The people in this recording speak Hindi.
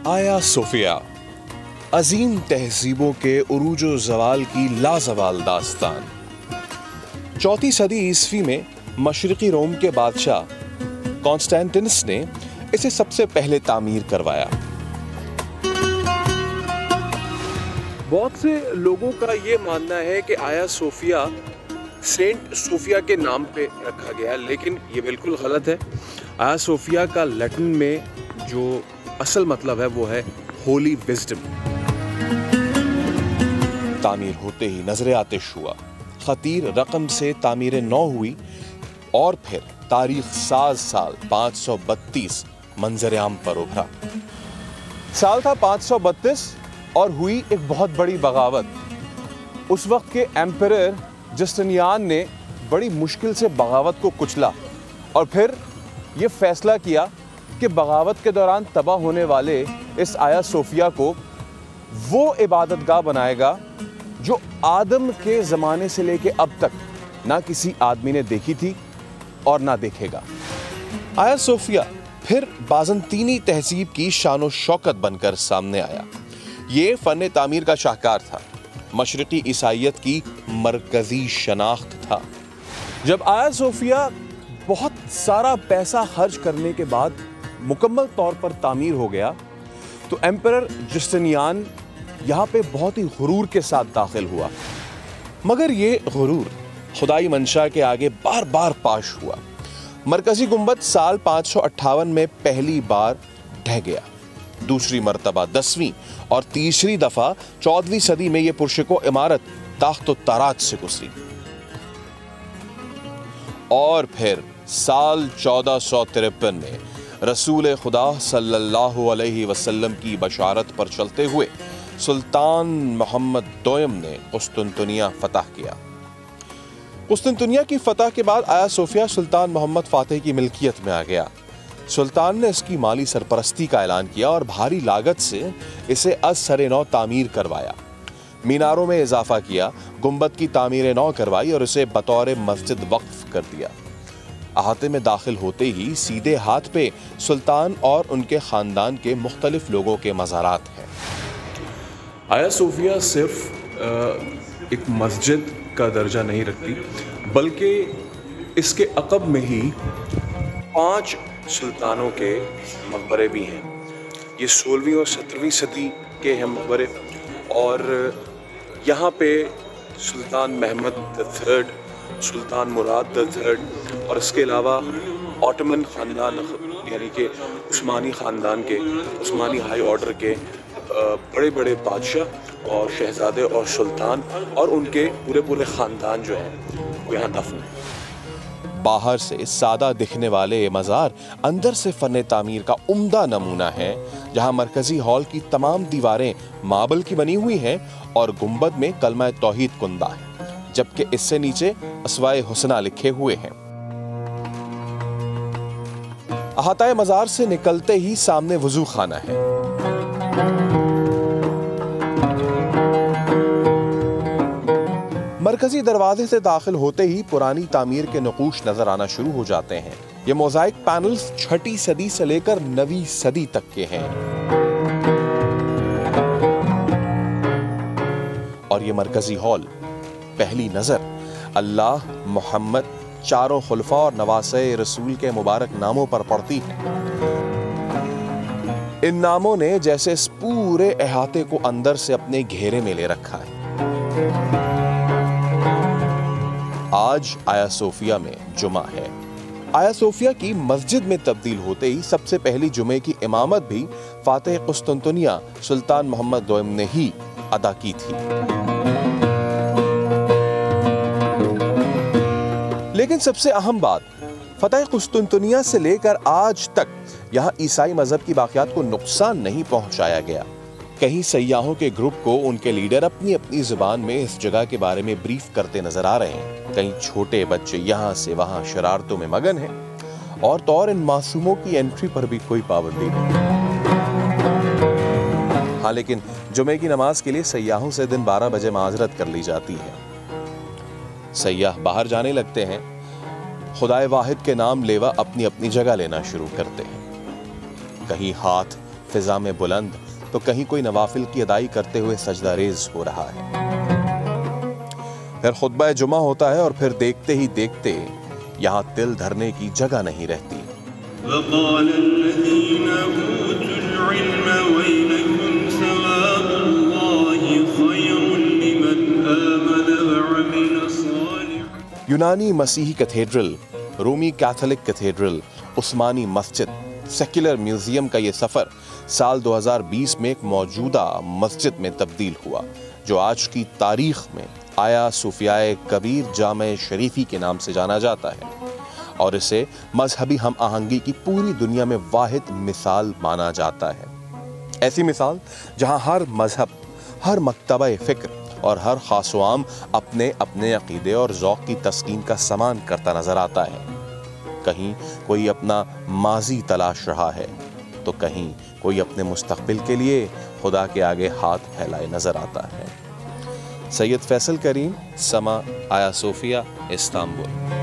आया सोफिया, अजीम तहजीबों के उरूजो ज़वाल की लाजवाल दास्तान। 4वीं सदी ईस्वी में मशरिकी रोम के बादशाह कॉन्स्टेंटिनस ने इसे सबसे पहले तामीर करवाया। बहुत से लोगों का ये मानना है कि आया सोफिया सेंट सोफिया के नाम पे रखा गया, लेकिन ये बिल्कुल गलत है। आया सोफिया का लैटिन में जो असल मतलब है वो है होली विजडम। तामीर होते ही नजर आतिश हुआ, खतीर रकम से तामीर नौ हुई और फिर तारीख साल 532 मंजर आम पर उभरा। साल था 532 और हुई एक बहुत बड़ी बगावत। उस वक्त के एम्परर जस्टिनियान ने बड़ी मुश्किल से बगावत को कुचला और फिर ये फैसला किया कि बगावत के दौरान तबाह होने वाले इस आया सोफिया को वो इबादतगाह बनाएगा जो आदम के ज़माने से लेके अब तक ना किसी आदमी ने देखी थी और ना देखेगा। आया सोफिया फिर बाज़ंतीनी तहजीब की शानो शौकत बनकर सामने आया। ये फ़न तामीर का शाहकार था, मशरिकी ईसाइयत की मरकज़ी शनाख्त था। जब आया सोफिया बहुत सारा पैसा खर्च करने के बाद मुकम्मल तौर पर तामीर हो गया तो एम्परर जस्टिनियान यहाँ पे बहुत ही गुरूर के साथ दाखिल हुआ, मगर ये गुरूर खुदाई मंशा के आगे बार बार पाश हुआ। मरकज़ी गुंबद साल 558 में पहली बार ढह गया, दूसरी मर्तबा 10वीं और तीसरी दफा 14वीं सदी में यह पुरशको इमारत ताख्त-ओ-ताराज से गुजरी और फिर साल 1453 में रसूल खुदा सल्लल्लाहु अलैहि वसल्लम की बशारत पर चलते हुए सुल्तान मोहम्मद दोयम ने कुस्तुनतुनिया फतह किया। कुस्तुनतुनिया की फतह के बाद आया सोफिया सुल्तान मोहम्मद फातिह की मिल्कियत में आ गया। सुल्तान ने इसकी माली सरपरस्ती का ऐलान किया और भारी लागत से इसे अज़-सरे नौ तामीर करवाया। मीनारों में इजाफा किया, गुंबद की तामीर नौ करवाई और इसे बतौर मस्जिद वक्फ कर दिया। अहाते में दाखिल होते ही सीधे हाथ पे सुल्तान और उनके ख़ानदान के मुख्तलिफ लोगों के मज़ारात हैं। आया सोफिया सिर्फ एक मस्जिद का दर्जा नहीं रखती, बल्कि इसके अक़ब में ही 5 सुल्तानों के मकबरे भी हैं। ये 16वीं और 17वीं सदी के हैं मकबरे और यहाँ पे सुल्तान महमद III, सुल्तान मुराद III और इसके अलावा ऑटोमन ख़ानदान यानी कि उस्मानी ख़ानदान के, उस्मानी हाई ऑर्डर के बड़े बड़े बादशाह और शहजादे और सुल्तान और उनके पूरे ख़ानदान जो हैं वो यहाँ दफन हैं। बाहर से सादा दिखने वाले ये मज़ार अंदर से फ़न तामीर का उम्दा नमूना है, जहाँ मरकज़ी हॉल की तमाम दीवारें मार्बल की बनी हुई हैं और गुंबद में कलमा तौहीद कुंदा है, जबकि इससे नीचे अस्वाए हुस्ना लिखे हुए हैं। अहाताए मज़ार से निकलते ही सामने वज़ू खाना है। मरकजी दरवाजे से दाखिल होते ही पुरानी तामीर के नक़ूश नजर आना शुरू हो जाते हैं। ये मोज़ाइक पैनल्स 6वीं सदी से लेकर 9वीं सदी तक के हैं और ये मरकजी हॉल पहली नजर अल्लाह, मोहम्मद, चारों खुलफा और नवासे रसूल के मुबारक नामों पर पड़ती है। इन नामों ने जैसे इस पूरे अहाते को अंदर से अपने घेरे में ले रखा है। आज आया सोफिया में जुमा है। आया सोफिया की मस्जिद में तब्दील होते ही सबसे पहली जुमे की इमामत भी फातिह कुस्तुनतुनिया सुल्तान मोहम्मद दोयम ने ही अदा की थी। लेकिन सबसे अहम बात, फतह कुस्तुनतुनिया से लेकर आज तक यहाँ ईसाई मजहब की बाक़ियात को नुकसान नहीं पहुंचाया गया। कहीं सयाहों के ग्रुप को उनके लीडर अपनी अपनी जुबान में इस जगह के बारे में ब्रीफ करते नजर आ रहे हैं। कहीं छोटे बच्चे यहाँ से वहाँ शरारतों में मगन हैं और तो और इन मासूमों की एंट्री पर भी कोई पाबंदी नहीं। हाँ, लेकिन जुमे की नमाज के लिए सयाहों से दिन 12 बजे माजरत कर ली जाती है। सयाह बाहर जाने लगते हैं, खुदाए वाहिद के नाम लेवा अपनी अपनी जगह लेना शुरू करते हैं। कहीं हाथ फिजा में बुलंद, तो कहीं कोई नवाफिल की अदाई करते हुए सजदा रेज हो रहा है। फिर खुतबा जुमा होता है और फिर देखते ही देखते यहाँ तिल धरने की जगह नहीं रहती। यूनानी मसीही कैथेड्रल, रोमी कैथोलिक कैथेड्रल, उस्मानी मस्जिद, सेक्युलर म्यूजियम का ये सफर साल 2020 में एक मौजूदा मस्जिद में तब्दील हुआ, जो आज की तारीख में आया सूफियाए कबीर जामे शरीफी के नाम से जाना जाता है और इसे मजहबी हम आहंगी की पूरी दुनिया में वाहिद मिसाल माना जाता है। ऐसी मिसाल जहां हर मजहब, हर मकतबा फिक्र और हर खासवाम अपने अपने अकीदे और ज़ौक़ की तस्कीन का समान करता नजर आता है। कहीं कोई अपना माजी तलाश रहा है तो कहीं कोई अपने मुस्तक़बिल के लिए खुदा के आगे हाथ फैलाए नजर आता है। सैयद फैसल करीम, समा, आया सोफिया, इस्तांबुल।